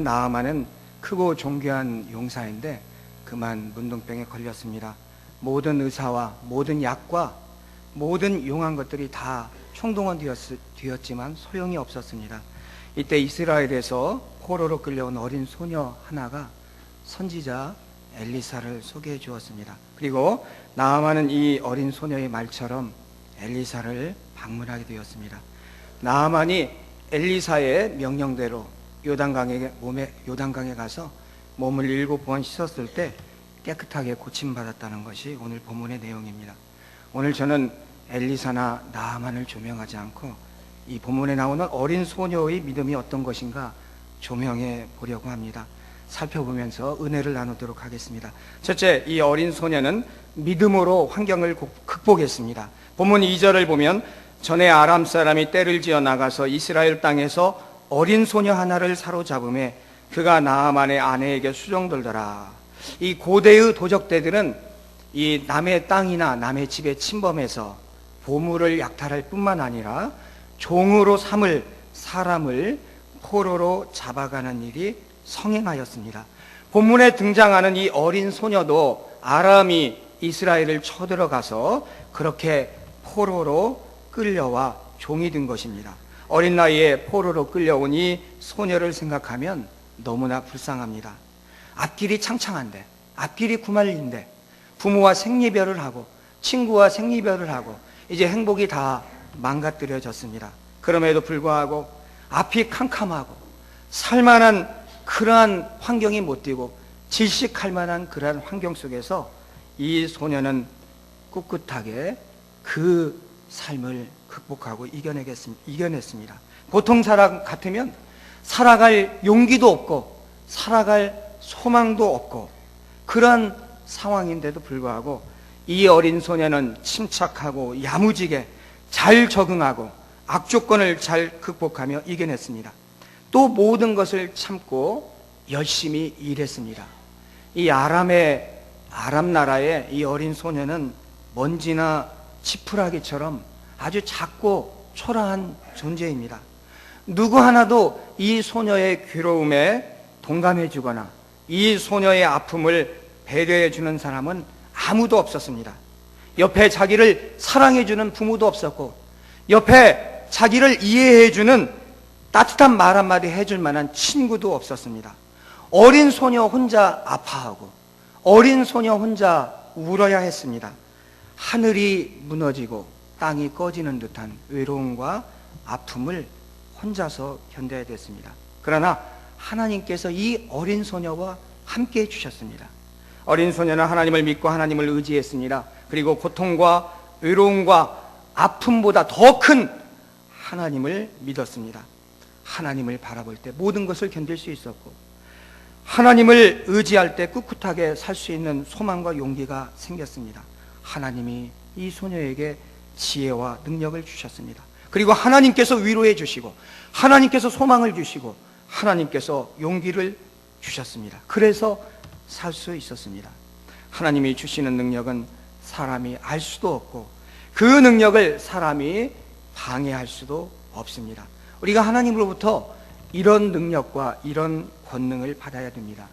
나아만은 크고 존귀한 용사인데 그만 문둥병에 걸렸습니다. 모든 의사와 모든 약과 모든 용한 것들이 다 총동원되었지만 소용이 없었습니다. 이때 이스라엘에서 포로로 끌려온 어린 소녀 하나가 선지자 엘리사를 소개해 주었습니다. 그리고 나아만은 이 어린 소녀의 말처럼 엘리사를 방문하게 되었습니다. 나아만이 엘리사의 명령대로 요단강에 가서 몸을 7번 씻었을 때 깨끗하게 고침받았다는 것이 오늘 본문의 내용입니다. 오늘 저는 엘리사나 나아만을 조명하지 않고 이 본문에 나오는 어린 소녀의 믿음이 어떤 것인가 조명해 보려고 합니다. 살펴보면서 은혜를 나누도록 하겠습니다. 첫째, 이 어린 소녀는 믿음으로 환경을 극복했습니다. 본문 2절을 보면 전에 아람 사람이 떼를 지어 나가서 이스라엘 땅에서 어린 소녀 하나를 사로잡음에 그가 나아만의 아내에게 수종들더라. 이 고대의 도적대들은 이 남의 땅이나 남의 집에 침범해서 보물을 약탈할 뿐만 아니라 종으로 삼을 사람을 포로로 잡아가는 일이 성행하였습니다. 본문에 등장하는 이 어린 소녀도 아람이 이스라엘을 쳐들어가서 그렇게 포로로 끌려와 종이 된 것입니다. 어린 나이에 포로로 끌려온 이 소녀를 생각하면 너무나 불쌍합니다. 앞길이 창창한데, 앞길이 구말린데, 부모와 생리별을 하고 친구와 생리별을 하고 이제 행복이 다 망가뜨려졌습니다. 그럼에도 불구하고 앞이 캄캄하고 살만한 그러한 환경이 못 되고 질식할 만한 그러한 환경 속에서 이 소녀는 꿋꿋하게 그 삶을 극복하고 이겨냈습니다. 보통 사람 같으면 살아갈 용기도 없고 살아갈 소망도 없고 그런 상황인데도 불구하고 이 어린 소녀는 침착하고 야무지게 잘 적응하고 악조건을 잘 극복하며 이겨냈습니다. 또 모든 것을 참고 열심히 일했습니다. 이 아람 나라의 이 어린 소녀는 먼지나 지푸라기처럼 아주 작고 초라한 존재입니다. 누구 하나도 이 소녀의 괴로움에 동감해 주거나 이 소녀의 아픔을 배려해 주는 사람은 아무도 없었습니다. 옆에 자기를 사랑해 주는 부모도 없었고 옆에 자기를 이해해 주는 따뜻한 말 한마디 해줄 만한 친구도 없었습니다. 어린 소녀 혼자 아파하고 어린 소녀 혼자 울어야 했습니다. 하늘이 무너지고 땅이 꺼지는 듯한 외로움과 아픔을 혼자서 견뎌야 됐습니다. 그러나 하나님께서 이 어린 소녀와 함께 해주셨습니다. 어린 소녀는 하나님을 믿고 하나님을 의지했습니다. 그리고 고통과 외로움과 아픔보다 더 큰 하나님을 믿었습니다. 하나님을 바라볼 때 모든 것을 견딜 수 있었고 하나님을 의지할 때 꿋꿋하게 살 수 있는 소망과 용기가 생겼습니다. 하나님이 이 소녀에게 지혜와 능력을 주셨습니다. 그리고 하나님께서 위로해 주시고 하나님께서 소망을 주시고 하나님께서 용기를 주셨습니다. 그래서 살 수 있었습니다. 하나님이 주시는 능력은 사람이 알 수도 없고 그 능력을 사람이 방해할 수도 없습니다. 우리가 하나님으로부터 이런 능력과 이런 권능을 받아야 됩니다.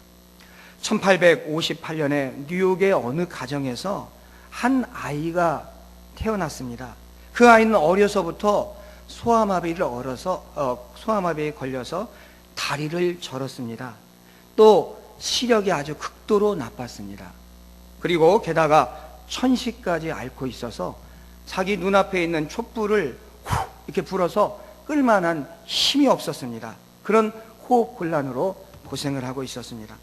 1858년에 뉴욕의 어느 가정에서 한 아이가 태어났습니다. 그 아이는 어려서부터 소아마비에 걸려서 다리를 절었습니다. 또 시력이 아주 극도로 나빴습니다. 그리고 게다가 천식까지 앓고 있어서 자기 눈앞에 있는 촛불을 이렇게 불어서 끌만한 힘이 없었습니다. 그런 호흡곤란으로 고생을 하고 있었습니다.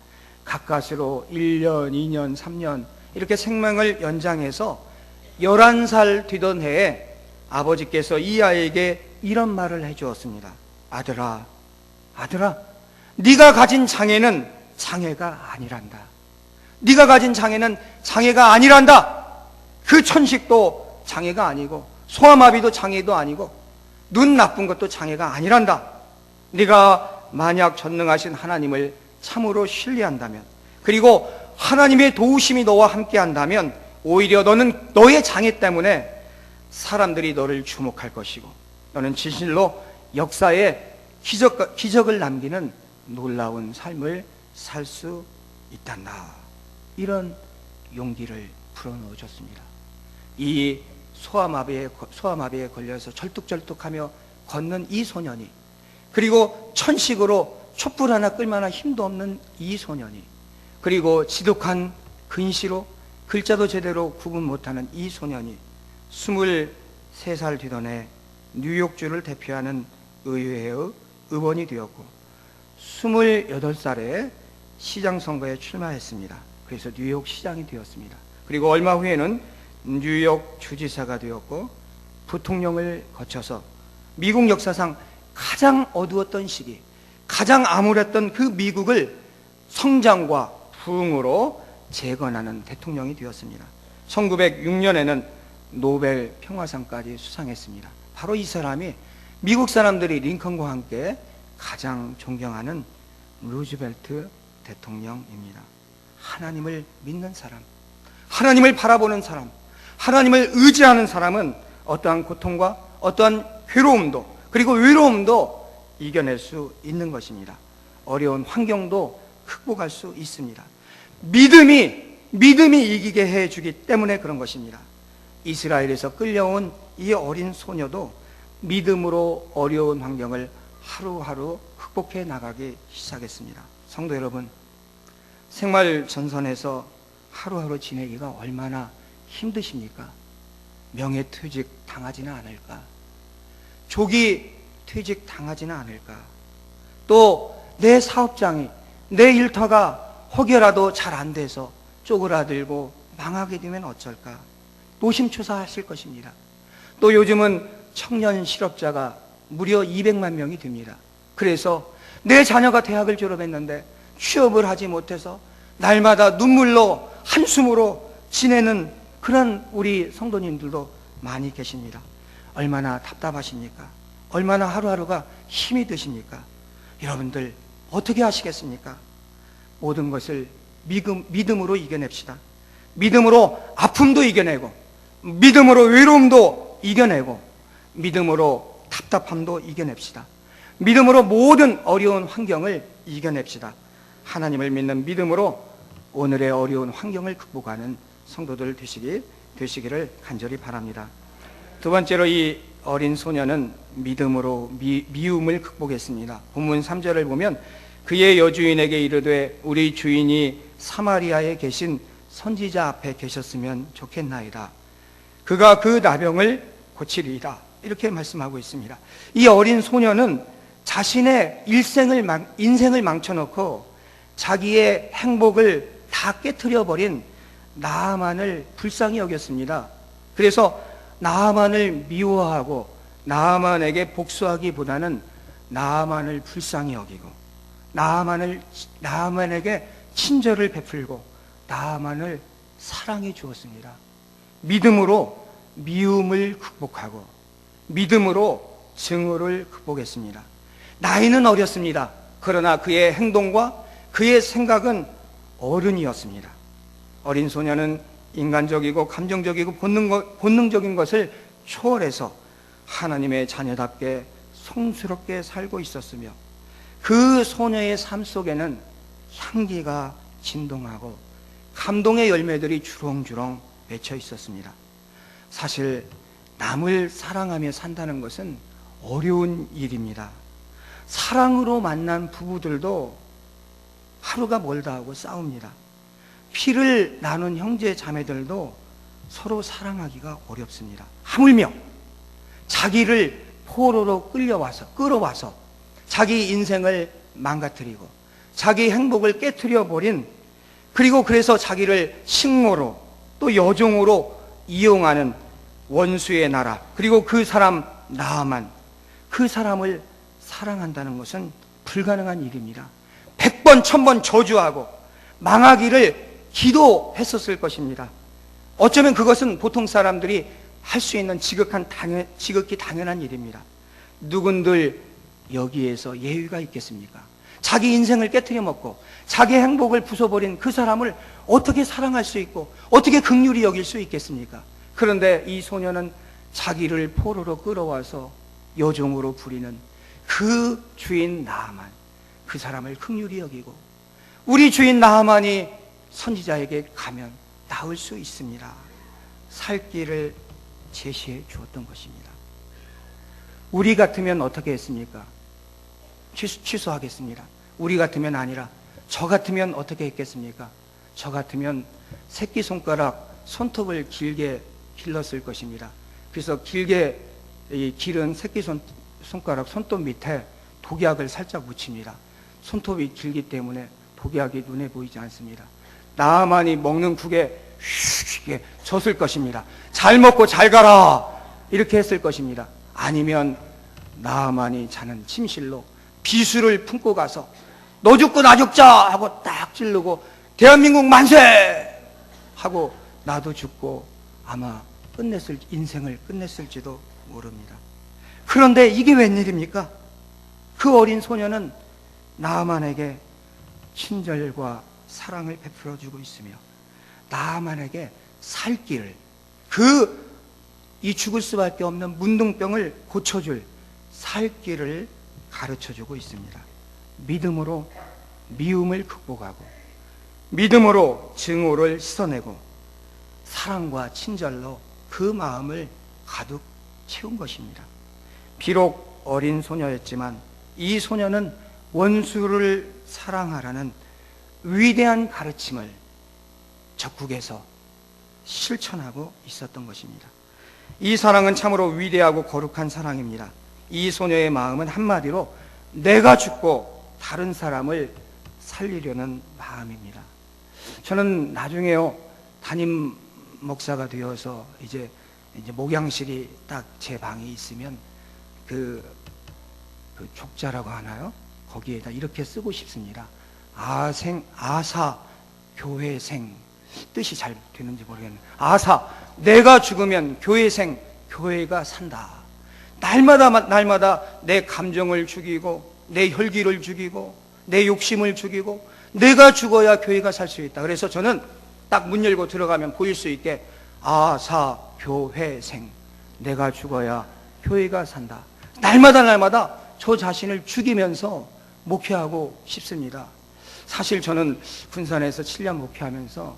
가까스로 1년, 2년, 3년 이렇게 생명을 연장해서 11살 되던 해에 아버지께서 이 아이에게 이런 말을 해주었습니다. 아들아, 네가 가진 장애는 장애가 아니란다. 네가 가진 장애는 장애가 아니란다. 그 천식도 장애가 아니고 소아마비도 장애도 아니고 눈 나쁜 것도 장애가 아니란다. 네가 만약 전능하신 하나님을 참으로 신뢰한다면 그리고 하나님의 도우심이 너와 함께 한다면 오히려 너는 너의 장애 때문에 사람들이 너를 주목할 것이고 너는 진실로 역사에 기적을 남기는 놀라운 삶을 살 수 있단다. 이런 용기를 불어넣어 줬습니다. 이 소아마비에 걸려서 절뚝절뚝하며 걷는 이 소년이, 그리고 천식으로 촛불 하나 끌 만한 힘도 없는 이 소년이, 그리고 지독한 근시로 글자도 제대로 구분 못하는 이 소년이 23살 되던 해 뉴욕주를 대표하는 의회의 의원이 되었고 28살에 시장 선거에 출마했습니다. 그래서 뉴욕 시장이 되었습니다. 그리고 얼마 후에는 뉴욕 주지사가 되었고 부통령을 거쳐서 미국 역사상 가장 어두웠던 시기, 가장 암울했던 그 미국을 성장과 부흥으로 재건하는 대통령이 되었습니다. 1906년에는 노벨 평화상까지 수상했습니다. 바로 이 사람이 미국 사람들이 링컨과 함께 가장 존경하는 루즈벨트 대통령입니다. 하나님을 믿는 사람, 하나님을 바라보는 사람, 하나님을 의지하는 사람은 어떠한 고통과 어떠한 괴로움도, 그리고 외로움도 이겨낼 수 있는 것입니다. 어려운 환경도 극복할 수 있습니다. 믿음이 이기게 해주기 때문에 그런 것입니다. 이스라엘에서 끌려온 이 어린 소녀도 믿음으로 어려운 환경을 하루하루 극복해 나가기 시작했습니다. 성도 여러분, 생활 전선에서 하루하루 지내기가 얼마나 힘드십니까? 명예퇴직 당하지는 않을까? 조기 퇴직 당하지는 않을까? 또 내 사업장이, 내 일터가 혹여라도 잘 안 돼서 쪼그라들고 망하게 되면 어쩔까? 노심초사하실 것입니다. 또 요즘은 청년 실업자가 무려 200만 명이 됩니다. 그래서 내 자녀가 대학을 졸업했는데 취업을 하지 못해서 날마다 눈물로 한숨으로 지내는 그런 우리 성도님들도 많이 계십니다. 얼마나 답답하십니까? 얼마나 하루하루가 힘이 드십니까? 여러분들 어떻게 하시겠습니까? 모든 것을 믿음으로 이겨냅시다. 믿음으로 아픔도 이겨내고, 믿음으로 외로움도 이겨내고, 믿음으로 답답함도 이겨냅시다. 믿음으로 모든 어려운 환경을 이겨냅시다. 하나님을 믿는 믿음으로 오늘의 어려운 환경을 극복하는 성도들 되시기를 간절히 바랍니다. 두 번째로 이 어린 소녀는 믿음으로 미움을 극복했습니다. 본문 3절을 보면 그의 여주인에게 이르되 우리 주인이 사마리아에 계신 선지자 앞에 계셨으면 좋겠나이다. 그가 그 나병을 고치리이다. 이렇게 말씀하고 있습니다. 이 어린 소녀는 자신의 인생을 망쳐놓고 자기의 행복을 다 깨트려버린 나아만을 불쌍히 여겼습니다. 그래서 나아만을 미워하고 나아만에게 복수하기보다는 나아만을 불쌍히 여기고 나아만에게 친절을 베풀고 나아만을 사랑해 주었습니다. 믿음으로 미움을 극복하고 믿음으로 증오를 극복했습니다. 나이는 어렸습니다. 그러나 그의 행동과 그의 생각은 어른이었습니다. 어린 소녀는 인간적이고 감정적이고 본능적인 것을 초월해서 하나님의 자녀답게 성스럽게 살고 있었으며 그 소녀의 삶 속에는 향기가 진동하고 감동의 열매들이 주렁주렁 맺혀 있었습니다. 사실 남을 사랑하며 산다는 것은 어려운 일입니다. 사랑으로 만난 부부들도 하루가 멀다 하고 싸웁니다. 피를 나눈 형제 자매들도 서로 사랑하기가 어렵습니다. 하물며 자기를 포로로 끌어와서 자기 인생을 망가뜨리고 자기 행복을 깨트려 버린, 그리고 그래서 자기를 식모로 또 여종으로 이용하는 원수의 나라, 그리고 그 사람 나아만, 그 사람을 사랑한다는 것은 불가능한 일입니다. 100번 1000번 저주하고 망하기를 기도했었을 것입니다. 어쩌면 그것은 보통 사람들이 할 수 있는 지극히 당연한 일입니다. 누군들 여기에서 예의가 있겠습니까? 자기 인생을 깨트려 먹고 자기 행복을 부숴버린 그 사람을 어떻게 사랑할 수 있고 어떻게 긍휼히 여길 수 있겠습니까? 그런데 이 소녀는 자기를 포로로 끌어와서 여종으로 부리는 그 주인 나아만, 그 그 사람을 긍휼히 여기고 우리 주인 나하만이 선지자에게 가면 나을 수 있습니다. 살 길을 제시해 주었던 것입니다. 우리 같으면 어떻게 했습니까? 취소하겠습니다. 우리 같으면 아니라 저 같으면 어떻게 했겠습니까? 저 같으면 새끼손가락 손톱을 길게 길렀을 것입니다. 그래서 길게 기른 새끼손가락 손톱 밑에 독약을 살짝 묻힙니다. 손톱이 길기 때문에 독약이 눈에 보이지 않습니다. 나만이 먹는 국에 휘게 줬을 것입니다. 잘 먹고 잘 가라 이렇게 했을 것입니다. 아니면 나만이 자는 침실로 비수를 품고 가서 너 죽고 나 죽자 하고 딱 찌르고 대한민국 만세 하고 나도 죽고 아마 인생을 끝냈을지도 모릅니다. 그런데 이게 웬일입니까? 그 어린 소녀는 나아만에게 친절과 사랑을 베풀어 주고 있으며 나아만에게 살 길을, 이 죽을 수밖에 없는 문둥병을 고쳐줄 살 길을 가르쳐 주고 있습니다. 믿음으로 미움을 극복하고 믿음으로 증오를 씻어내고 사랑과 친절로 그 마음을 가득 채운 것입니다. 비록 어린 소녀였지만 이 소녀는 원수를 사랑하라는 위대한 가르침을 적국에서 실천하고 있었던 것입니다. 이 사랑은 참으로 위대하고 거룩한 사랑입니다. 이 소녀의 마음은 한마디로 내가 죽고 다른 사람을 살리려는 마음입니다. 저는 나중에요 담임 목사가 되어서 이제 목양실이 딱 제 방에 있으면 그 족자라고 하나요? 거기에다 이렇게 쓰고 싶습니다. 아사 교회생, 뜻이 잘 되는지 모르겠는데 아사, 내가 죽으면 교회생, 교회가 산다. 날마다 내 감정을 죽이고 내 혈기를 죽이고 내 욕심을 죽이고 내가 죽어야 교회가 살 수 있다. 그래서 저는 딱 문 열고 들어가면 보일 수 있게 아사 교회생, 내가 죽어야 교회가 산다. 날마다 저 자신을 죽이면서 목회하고 싶습니다. 사실 저는 군산에서 7년 목회하면서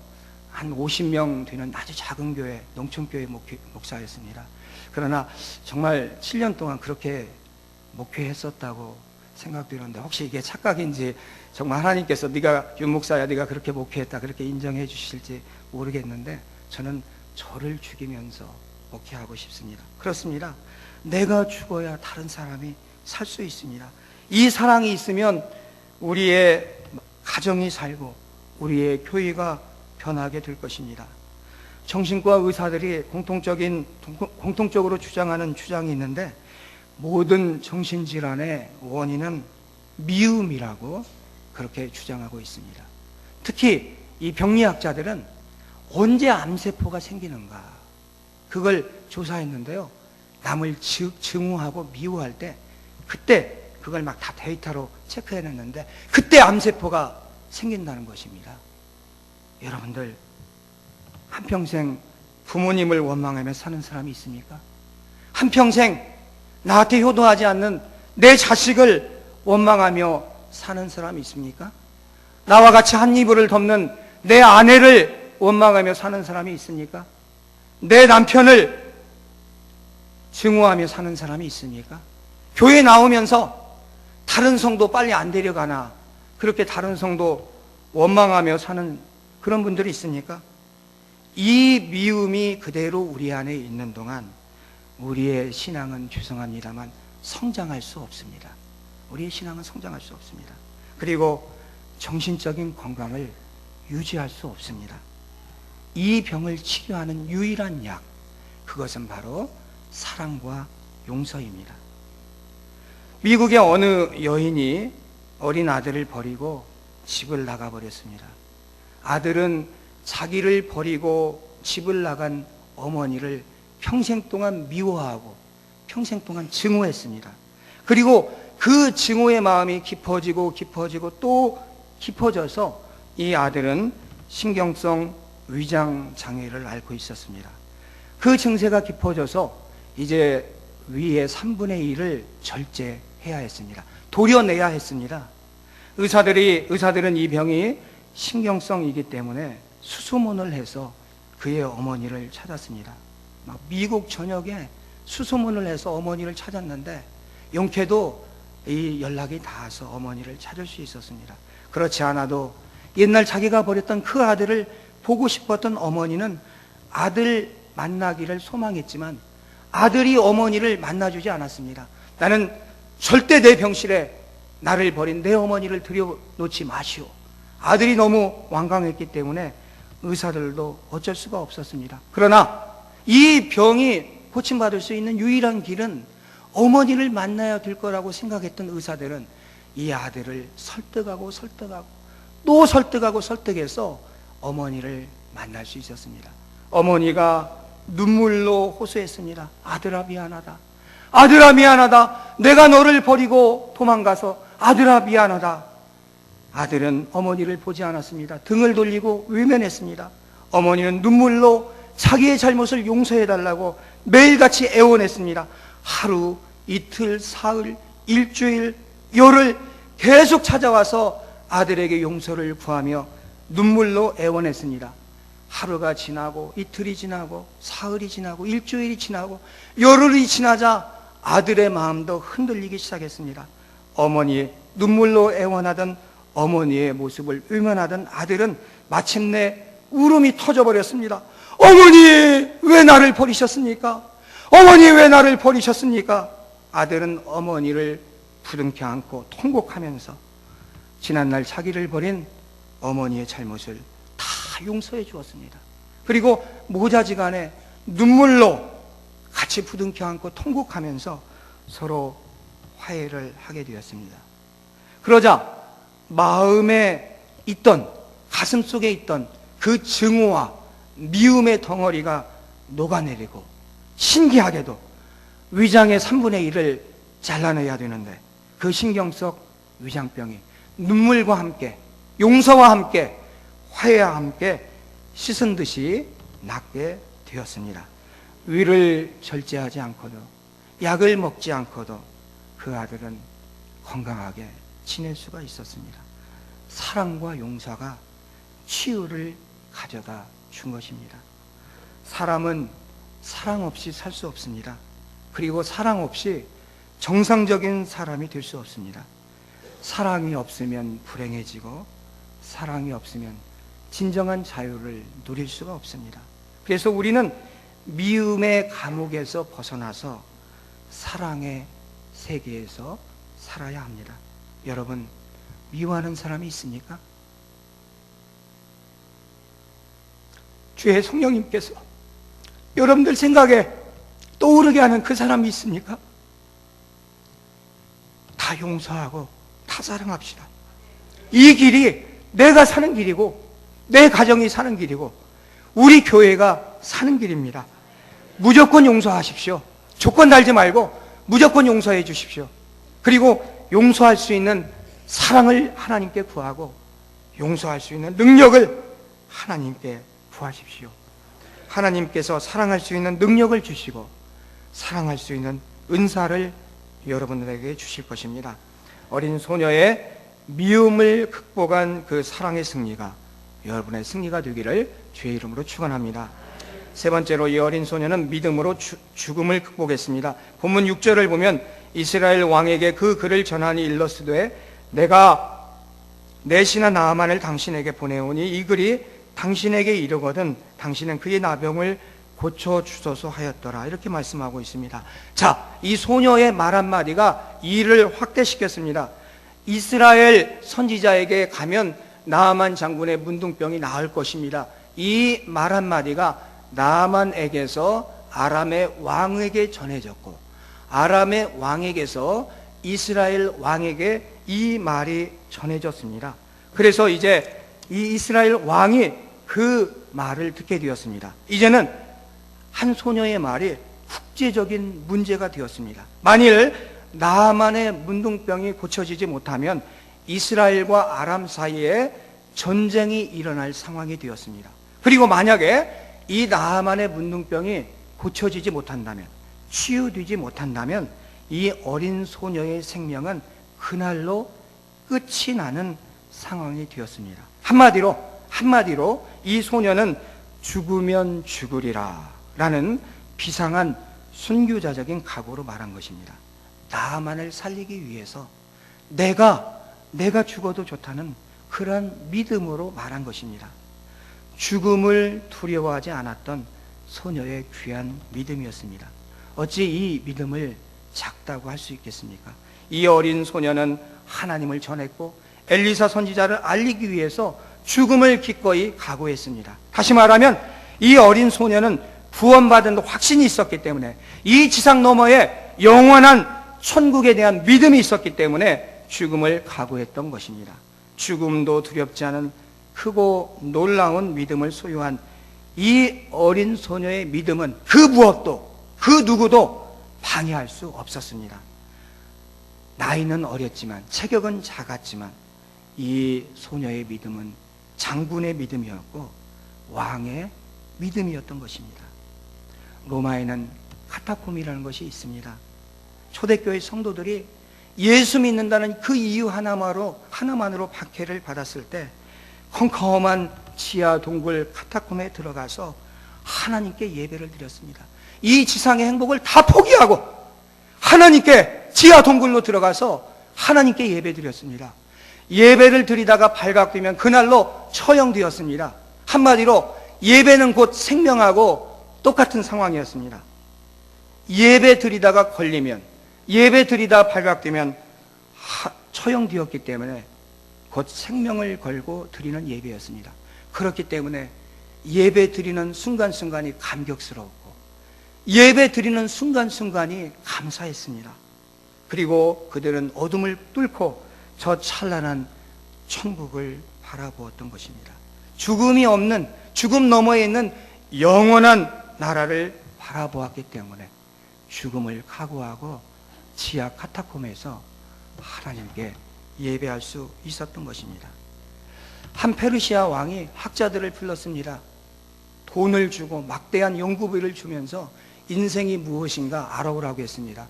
한 50명 되는 아주 작은 교회, 농촌교회 목사였습니다. 그러나 정말 7년 동안 그렇게 목회했었다고 생각되는데 혹시 이게 착각인지 정말 하나님께서 네가 윤 목사야 네가 그렇게 목회했다 그렇게 인정해 주실지 모르겠는데 저는 저를 죽이면서 목회하고 싶습니다. 그렇습니다. 내가 죽어야 다른 사람이 살 수 있습니다. 이 사랑이 있으면 우리의 가정이 살고 우리의 교회가 변하게 될 것입니다. 정신과 의사들이 공통적으로 주장하는 주장이 있는데 모든 정신질환의 원인은 미움이라고 그렇게 주장하고 있습니다. 특히 이 병리학자들은 언제 암세포가 생기는가 그걸 조사했는데요. 남을 증오하고 미워할 때 그때 그걸 막 다 데이터로 체크해냈는데 그때 암세포가 생긴다는 것입니다. 여러분들 한평생 부모님을 원망하며 사는 사람이 있습니까? 한평생 나한테 효도하지 않는 내 자식을 원망하며 사는 사람이 있습니까? 나와 같이 한 이불을 덮는 내 아내를 원망하며 사는 사람이 있습니까? 내 남편을 증오하며 사는 사람이 있습니까? 교회 나오면서 다른 성도 빨리 안 데려가나 그렇게 다른 성도 원망하며 사는 그런 분들이 있습니까? 이 미움이 그대로 우리 안에 있는 동안 우리의 신앙은 죄송합니다만 성장할 수 없습니다. 우리의 신앙은 성장할 수 없습니다. 그리고 정신적인 건강을 유지할 수 없습니다. 이 병을 치료하는 유일한 약, 그것은 바로 사랑과 용서입니다. 미국의 어느 여인이 어린 아들을 버리고 집을 나가버렸습니다. 아들은 자기를 버리고 집을 나간 어머니를 평생 동안 미워하고 평생 동안 증오했습니다. 그리고 그 증오의 마음이 깊어지고 또 깊어져서 이 아들은 신경성 위장 장애를 앓고 있었습니다. 그 증세가 깊어져서 이제 위의 3분의 1을 절제해야 했습니다. 도려내야 했습니다. 의사들은 이 병이 신경성이기 때문에 수소문을 해서 그의 어머니를 찾았습니다. 막 미국 전역에 수소문을 해서 어머니를 찾았는데 용케도 이 연락이 닿아서 어머니를 찾을 수 있었습니다. 그렇지 않아도 옛날 자기가 버렸던 그 아들을 보고 싶었던 어머니는 아들 만나기를 소망했지만 아들이 어머니를 만나주지 않았습니다. 나는 절대 내 병실에 나를 버린 내 어머니를 들여놓지 마시오. 아들이 너무 완강했기 때문에 의사들도 어쩔 수가 없었습니다. 그러나 이 병이 고침받을 수 있는 유일한 길은 어머니를 만나야 될 거라고 생각했던 의사들은 이 아들을 설득하고 또 설득해서 어머니를 만날 수 있었습니다. 어머니가 눈물로 호소했습니다. 아들아 미안하다. 아들아 미안하다. 내가 너를 버리고 도망가서 아들아 미안하다. 아들은 어머니를 보지 않았습니다. 등을 돌리고 외면했습니다. 어머니는 눈물로 자기의 잘못을 용서해달라고 매일같이 애원했습니다. 하루, 이틀, 사흘, 일주일, 열흘 계속 찾아와서 아들에게 용서를 구하며 눈물로 애원했습니다. 하루가 지나고 이틀이 지나고 사흘이 지나고 일주일이 지나고 열흘이 지나자 아들의 마음도 흔들리기 시작했습니다. 어머니 눈물로 애원하던 어머니의 모습을 외면하던 아들은 마침내 울음이 터져버렸습니다. 어머니 왜 나를 버리셨습니까? 어머니 왜 나를 버리셨습니까? 아들은 어머니를 부둥켜 안고 통곡하면서 지난날 자기를 버린 어머니의 잘못을 다 용서해 주었습니다. 그리고 모자지간에 눈물로 같이 부둥켜 안고 통곡하면서 서로 화해를 하게 되었습니다. 그러자 마음에 있던, 가슴 속에 있던 그 증오와 미움의 덩어리가 녹아내리고 신기하게도 위장의 3분의 1을 잘라내야 되는데 그 신경 속 위장병이 눈물과 함께 용서와 함께 화해와 함께 씻은 듯이 낫게 되었습니다. 위를 절제하지 않고도 약을 먹지 않고도 그 아들은 건강하게 지낼 수가 있었습니다. 사랑과 용서가 치유를 가져다 준 것입니다. 사람은 사랑 없이 살 수 없습니다. 그리고 사랑 없이 정상적인 사람이 될 수 없습니다. 사랑이 없으면 불행해지고 사랑이 없으면 진정한 자유를 누릴 수가 없습니다. 그래서 우리는 미움의 감옥에서 벗어나서 사랑의 세계에서 살아야 합니다. 여러분, 미워하는 사람이 있습니까? 주의 성령님께서 여러분들 생각에 떠오르게 하는 그 사람이 있습니까? 다 용서하고 다 사랑합시다. 이 길이 내가 사는 길이고 내 가정이 사는 길이고 우리 교회가 사는 길입니다. 무조건 용서하십시오. 조건 달지 말고 무조건 용서해 주십시오. 그리고 용서할 수 있는 사랑을 하나님께 구하고 용서할 수 있는 능력을 하나님께 구하십시오. 하나님께서 사랑할 수 있는 능력을 주시고 사랑할 수 있는 은사를 여러분들에게 주실 것입니다. 어린 소녀의 미움을 극복한 그 사랑의 승리가 여러분의 승리가 되기를 주의 이름으로 축원합니다. 세 번째로 이 어린 소녀는 믿음으로 죽음을 극복했습니다. 본문 6절을 보면 이스라엘 왕에게 그 글을 전하니 일러스되 내가 내 신하 나아만을 당신에게 보내오니 이 글이 당신에게 이르거든 당신은 그의 나병을 고쳐주소서 하였더라. 이렇게 말씀하고 있습니다. 자, 이 소녀의 말 한마디가 이 일을 확대시켰습니다. 이스라엘 선지자에게 가면 나아만 장군의 문둥병이 나을 것입니다. 이 말 한마디가 나아만에게서 아람의 왕에게 전해졌고 아람의 왕에게서 이스라엘 왕에게 이 말이 전해졌습니다. 그래서 이제 이 이스라엘 왕이 그 말을 듣게 되었습니다. 이제는 한 소녀의 말이 국제적인 문제가 되었습니다. 만일 나아만의 문둥병이 고쳐지지 못하면 이스라엘과 아람 사이에 전쟁이 일어날 상황이 되었습니다. 그리고 만약에 이 나아만의 문둥병이 고쳐지지 못한다면, 치유되지 못한다면 이 어린 소녀의 생명은 그날로 끝이 나는 상황이 되었습니다. 한마디로 이 소녀는 죽으면 죽으리라 라는 비상한 순교자적인 각오로 말한 것입니다. 나만을 살리기 위해서 내가 죽어도 좋다는 그런 믿음으로 말한 것입니다. 죽음을 두려워하지 않았던 소녀의 귀한 믿음이었습니다. 어찌 이 믿음을 작다고 할 수 있겠습니까? 이 어린 소녀는 하나님을 전했고 엘리사 선지자를 알리기 위해서 죽음을 기꺼이 각오했습니다. 다시 말하면 이 어린 소녀는 구원받은 확신이 있었기 때문에, 이 지상 너머에 영원한 천국에 대한 믿음이 있었기 때문에 죽음을 각오했던 것입니다. 죽음도 두렵지 않은 크고 놀라운 믿음을 소유한 이 어린 소녀의 믿음은 그 무엇도, 그 누구도 방해할 수 없었습니다. 나이는 어렸지만, 체격은 작았지만 이 소녀의 믿음은 장군의 믿음이었고 왕의 믿음이었던 것입니다. 로마에는 카타콤이라는 것이 있습니다. 초대교회 성도들이 예수 믿는다는 그 이유 하나만으로 박해를 받았을 때 컴컴한 지하 동굴 카타콤에 들어가서 하나님께 예배를 드렸습니다. 이 지상의 행복을 다 포기하고 하나님께 지하 동굴로 들어가서 하나님께 예배 드렸습니다. 예배를 드리다가 발각되면 그날로 처형되었습니다. 한마디로 예배는 곧 생명하고 똑같은 상황이었습니다. 예배 드리다가 걸리면, 예배 드리다 발각되면 처형되었기 때문에 곧 생명을 걸고 드리는 예배였습니다. 그렇기 때문에 예배 드리는 순간순간이 감격스러웠고 예배 드리는 순간순간이 감사했습니다. 그리고 그들은 어둠을 뚫고 저 찬란한 천국을 바라보았던 것입니다. 죽음이 없는, 죽음 너머에 있는 영원한 나라를 바라보았기 때문에 죽음을 각오하고 지하 카타콤에서 하나님께 예배할 수 있었던 것입니다. 한 페르시아 왕이 학자들을 불렀습니다. 돈을 주고 막대한 연구비를 주면서 인생이 무엇인가 알아오라고 했습니다.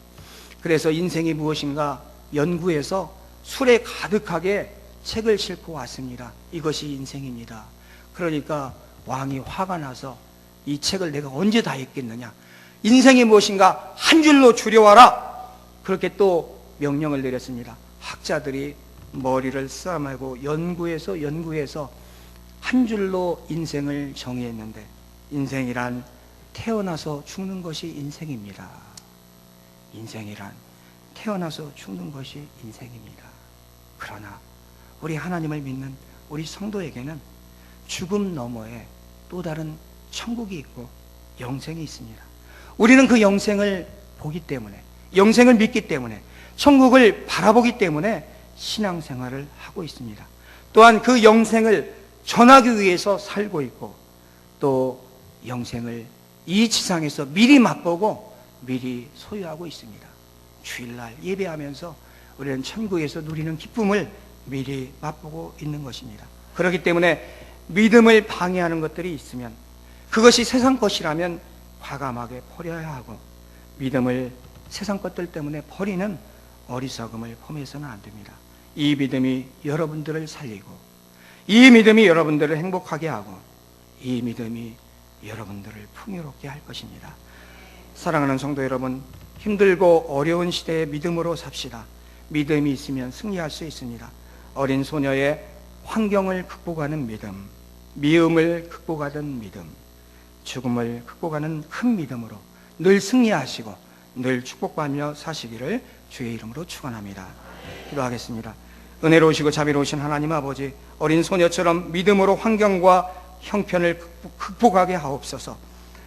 그래서 인생이 무엇인가 연구해서 술에 가득하게 책을 싣고 왔습니다. 이것이 인생입니다. 그러니까 왕이 화가 나서 이 책을 내가 언제 다 읽겠느냐, 인생이 무엇인가 한 줄로 줄여와라, 그렇게 또 명령을 내렸습니다. 학자들이 머리를 쓰다말고 연구해서 한 줄로 인생을 정의했는데, 인생이란 태어나서 죽는 것이 인생입니다. 인생이란 태어나서 죽는 것이 인생입니다. 그러나 우리 하나님을 믿는 우리 성도에게는 죽음 너머에 또 다른 천국이 있고 영생이 있습니다. 우리는 그 영생을 보기 때문에, 영생을 믿기 때문에, 천국을 바라보기 때문에 신앙생활을 하고 있습니다. 또한 그 영생을 전하기 위해서 살고 있고, 또 영생을 이 지상에서 미리 맛보고 미리 소유하고 있습니다. 주일날 예배하면서 우리는 천국에서 누리는 기쁨을 미리 맛보고 있는 것입니다. 그렇기 때문에 믿음을 방해하는 것들이 있으면, 그것이 세상 것이라면 과감하게 버려야 하고, 믿음을 세상 것들 때문에 버리는 어리석음을 범해서는 안 됩니다. 이 믿음이 여러분들을 살리고, 이 믿음이 여러분들을 행복하게 하고, 이 믿음이 여러분들을 풍요롭게 할 것입니다. 사랑하는 성도 여러분, 힘들고 어려운 시대에 믿음으로 삽시다. 믿음이 있으면 승리할 수 있습니다. 어린 소녀의 환경을 극복하는 믿음, 미움을 극복하는 믿음, 죽음을 극복하는 큰 믿음으로 늘 승리하시고 늘 축복받으며 사시기를 주의 이름으로 축원합니다. 기도하겠습니다. 은혜로우시고 자비로우신 하나님 아버지, 어린 소녀처럼 믿음으로 환경과 형편을 극복하게 하옵소서.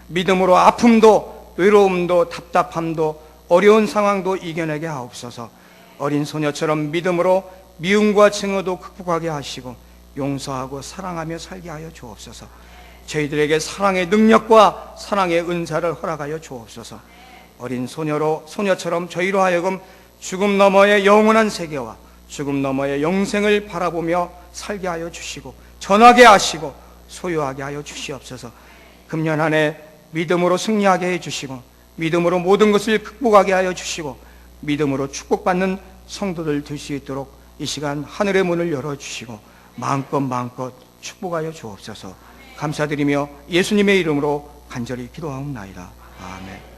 믿음으로 아픔도 외로움도 답답함도 어려운 상황도 이겨내게 하옵소서. 어린 소녀처럼 믿음으로 미움과 증오도 극복하게 하시고 용서하고 사랑하며 살게 하여 주옵소서. 저희들에게 사랑의 능력과 사랑의 은사를 허락하여 주옵소서. 어린 소녀처럼 저희로 하여금 죽음 너머의 영원한 세계와 죽음 너머의 영생을 바라보며 살게 하여 주시고 전하게 하시고 소유하게 하여 주시옵소서. 금년 한 해 믿음으로 승리하게 해 주시고 믿음으로 모든 것을 극복하게 하여 주시고 믿음으로 축복받는 성도들 될 수 있도록 이 시간 하늘의 문을 열어주시고 마음껏 축복하여 주옵소서. 감사드리며 예수님의 이름으로 간절히 기도하옵나이다. 아멘.